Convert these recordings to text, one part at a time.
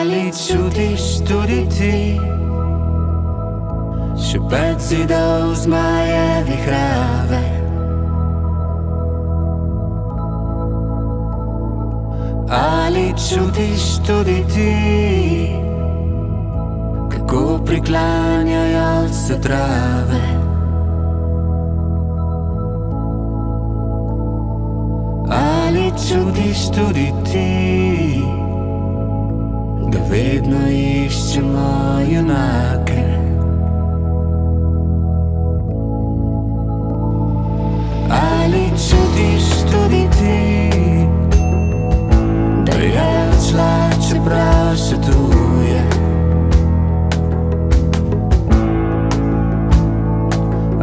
Ali čutiš tudi ti šepet zidov zmajevih rave. Ali čutiš tudi ti, kako priklanjajo se trave? Ali čutiš tudi ti, da vedno iščemo junake? Ali čutiš tudi ti, da je odšla, čeprav še tu je?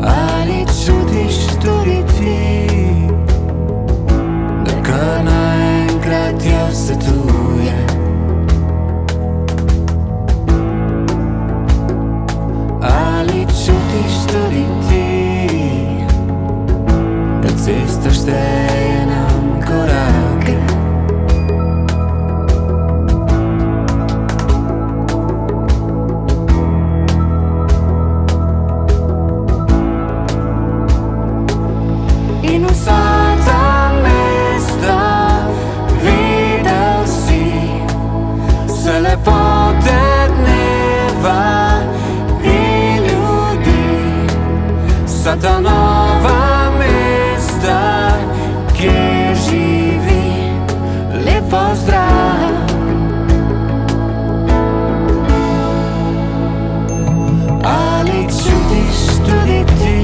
Ali čutiš tudi ti, da kar naenkrat je vse tuje? Ali čutiš tudi ti, da cesta šteje nam korake? In vsa ta mesta videl si, vse lepote dneva in ljudi, vsa ta nova mesta, kjer živi lep pozdrav. Ali čutiš tudi ti,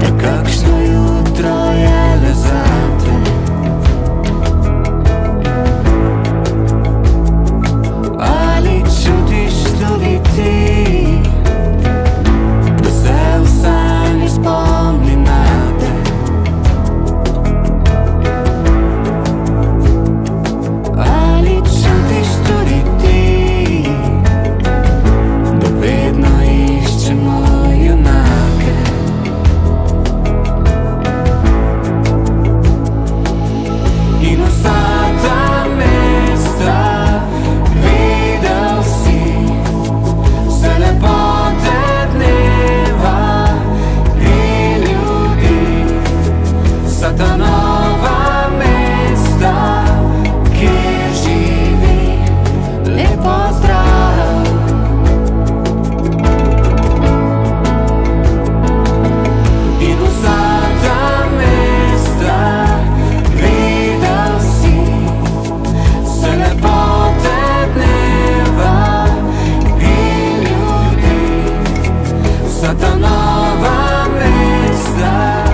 da kakšno jutro je le zate? Ali čutiš tudi ti, da se v sanji spomni nate? Ali čutiš tudi ti, da vedno iščemo junake? In vsa ta mesta videl si, vse lepote dneva in ljudi, vsa ta nova mesta, kjer živi lep pozdrav. In vsa ta mesta videl si, vse lepote dneva in ljudi, vsa ta nova mesta.